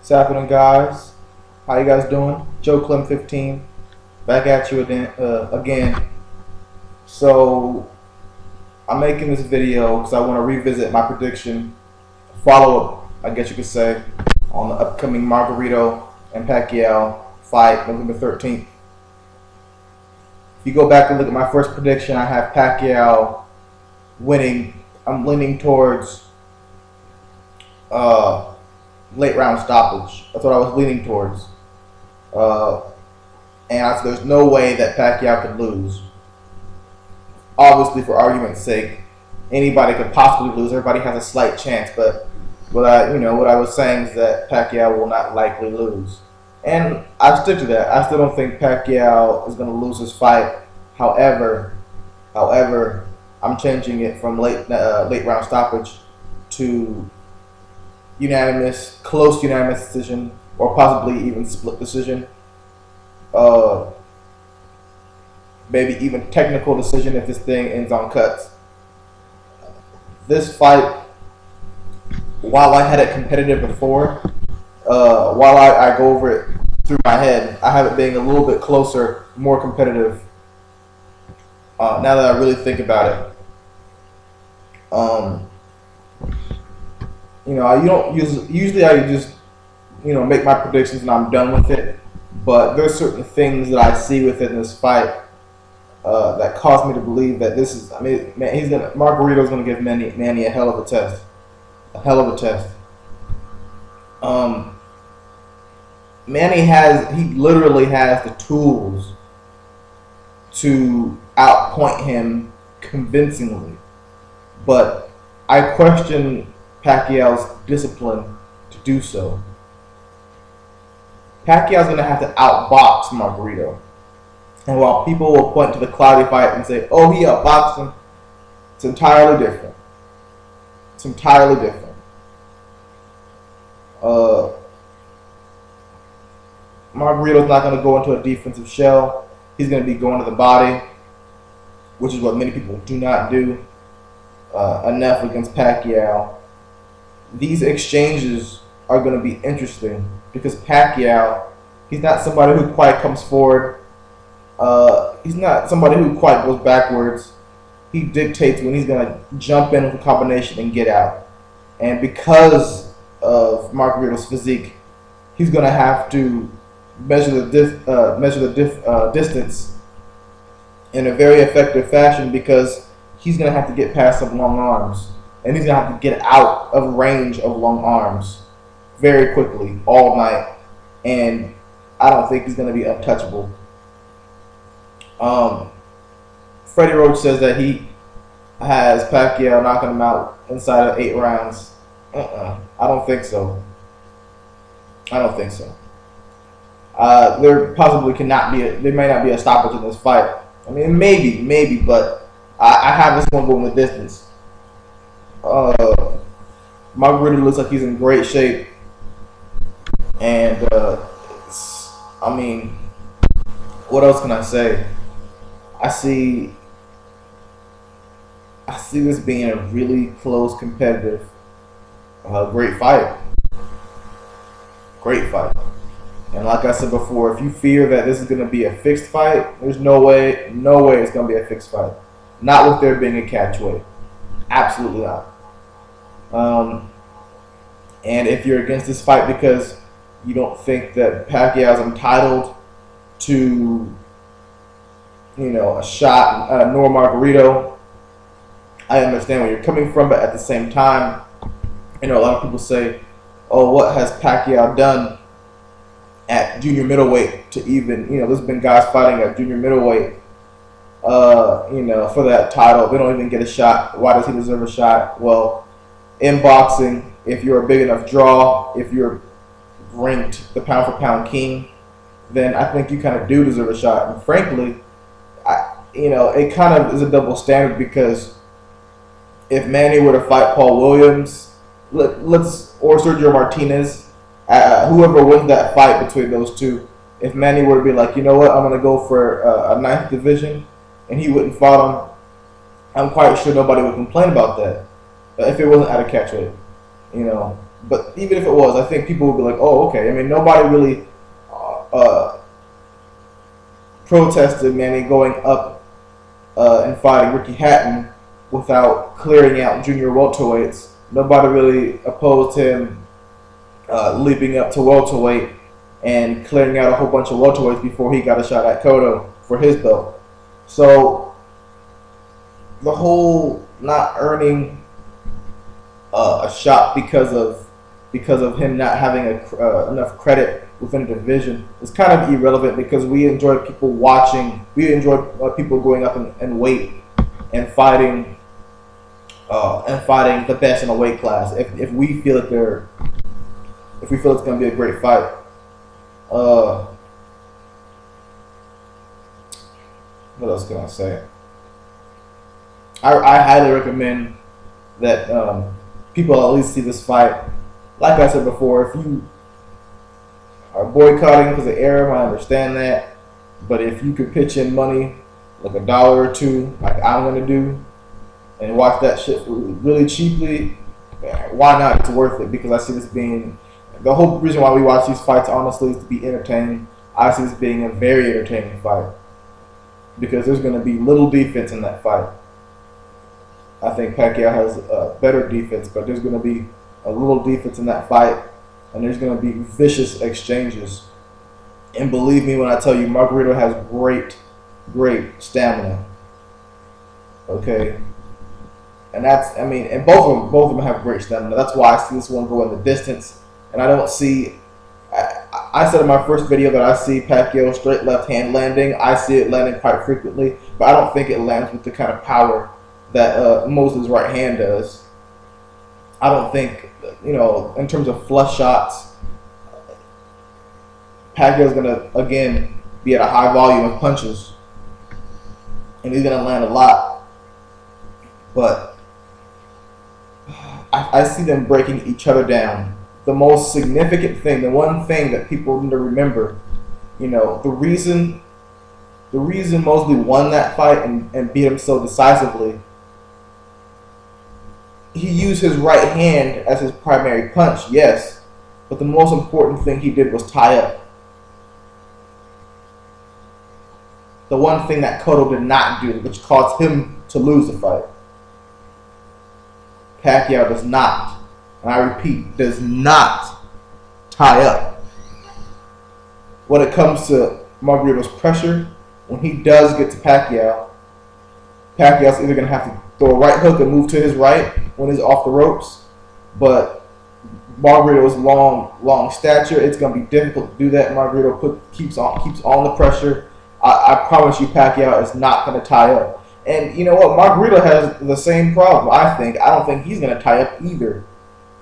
What's happening, guys? How you guys doing? Joe Clem 15 back at you again. So I'm making this video because I want to revisit my prediction, follow-up, I guess you could say, on the upcoming Margarito and Pacquiao fight November 13th. If you go back and look at my first prediction, I have Pacquiao winning. I'm leaning towards late round stoppage. That's what I was leaning towards. And there's no way that Pacquiao could lose. Obviously, for argument's sake, anybody could possibly lose. Everybody has a slight chance, but what I was saying is that Pacquiao will not likely lose, and I stick to that. I still don't think Pacquiao is going to lose this fight. However, I'm changing it from late round stoppage to close unanimous decision, or possibly even split decision. Maybe even technical decision if this thing ends on cuts. This fight, while I had it competitive before, while I go over it through my head, I have it being a little bit closer, more competitive. Now that I really think about it, usually I just make my predictions and I'm done with it. But there's certain things that I see within this fight that cause me to believe that this is. Margarito's gonna give Manny a hell of a test. A hell of a test. Manny literally has the tools to outpoint him convincingly, but I question Pacquiao's discipline to do so. Pacquiao's going to have to outbox Margarito. And while people will point to the Cloudy fight and say, oh, he outboxed him, it's entirely different. It's entirely different. Margarito's not going to go into a defensive shell. He's going to be going to the body, which is what many people do not do enough against Pacquiao. These exchanges are going to be interesting because Pacquiao, he's not somebody who quite comes forward. He's not somebody who quite goes backwards. He dictates when he's going to jump in with a combination and get out. And because of Margarito's physique, he's going to have to measure the distance in a very effective fashion, because he's going to have to get past some long arms. And he's going to have to get out of range of long arms very quickly all night. And I don't think he's going to be untouchable. Freddie Roach says that he has Pacquiao knocking him out inside of 8 rounds. I don't think so. I don't think so. There possibly there may not be a stoppage in this fight. I mean, maybe, but I have this one going the distance. Margarito looks like he's in great shape, and what else can I say? I see this being a really close, competitive, great fight. Great fight. And like I said before, if you fear that this is going to be a fixed fight, there's no way it's going to be a fixed fight. Not with there being a catchweight. Absolutely not. And if you're against this fight because you don't think that Pacquiao is entitled to, a shot, nor Margarito, I understand where you're coming from, but at the same time, a lot of people say, oh, what has Pacquiao done at junior middleweight to even, there's been guys fighting at junior middleweight, for that title. They don't even get a shot. Why does he deserve a shot? Well, in boxing, if you're a big enough draw, if you're ranked the pound for pound king, then I think you kind of do deserve a shot. And frankly, it kind of is a double standard, because if Manny were to fight Paul Williams, or Sergio Martinez, whoever wins that fight between those two, if Manny were to be like, you know what, I'm going to go for a 9th division, and he wouldn't fight him, I'm quite sure nobody would complain about that if it wasn't at a catchweight. But even if it was, I think people would be like, oh, okay. I mean, nobody really protested Manny going up and fighting Ricky Hatton without clearing out junior welterweights. Nobody really opposed him leaping up to welterweight and clearing out a whole bunch of welterweights before he got a shot at Cotto for his belt. So the whole not earning a shot because of him not having enough credit within the division is kind of irrelevant, because we enjoy people watching. We enjoy people going up and weight and fighting the best in a weight class. If we feel that if we feel it's going to be a great fight. What else can I say? I highly recommend that people at least see this fight. Like I said before, if you are boycotting because of Arab, I understand that. But if you could pitch in money, like $1 or $2, like I'm gonna do, and watch that shit really cheaply, why not? It's worth it, because I see this being the whole reason why we watch these fights. Honestly, is to be entertained. I see this being a very entertaining fight because there's gonna be little defense in that fight. I think Pacquiao has better defense, but there's gonna be a little defense in that fight, and there's going to be vicious exchanges. And believe me when I tell you, Margarito has great stamina. Okay, and that's, I mean, and both of them have great stamina. That's why I see this one go in the distance, and I don't see. I said in my first video that I see Pacquiao straight left hand landing. I see it landing quite frequently, but I don't think it lands with the kind of power that Moses' right hand does. I don't think, in terms of flush shots, Pacquiao's going to, again, be at a high volume of punches. And he's going to land a lot. But I see them breaking each other down. The most significant thing, the one thing that people need to remember, the reason Mosley won that fight and beat him so decisively, he used his right hand as his primary punch, yes, but the most important thing he did was tie up. The one thing that Cotto did not do, which caused him to lose the fight. Pacquiao does not, and I repeat, does not tie up. When it comes to Margarito's pressure, when he does get to Pacquiao, Pacquiao's either going to have to throw a right hook and move to his right when he's off the ropes, but Margarito's long stature, it's going to be difficult to do that. Margarito keeps on the pressure. I promise you, Pacquiao is not going to tie up. And you know what? Margarito has the same problem, I think. I don't think he's going to tie up either.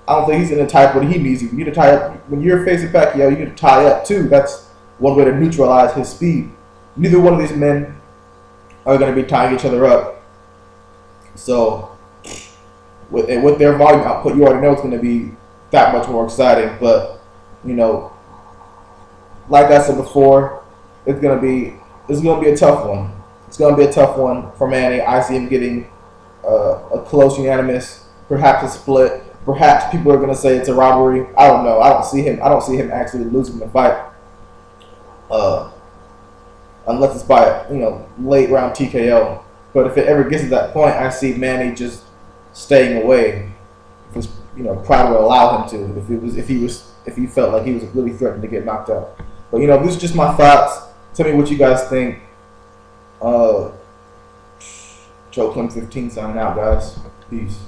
I don't think he's going to tie up what he needs. You need to tie up. When you're facing Pacquiao, you need to tie up too. That's one way to neutralize his speed. Neither one of these men are going to be tying each other up. So, with their volume output, you already know it's going to be that much more exciting. But, like I said before, it's going to be a tough one. It's going to be a tough one for Manny. I see him getting a close unanimous, perhaps a split. Perhaps people are going to say it's a robbery. I don't know. I don't see him actually losing the fight, unless it's by late round TKO. But if it ever gets to that point, I see Manny just staying away. If pride would allow him to. If he felt like he was really threatened to get knocked out. But these are just my thoughts. Tell me what you guys think. Joe Clem 15 signing out, guys. Peace.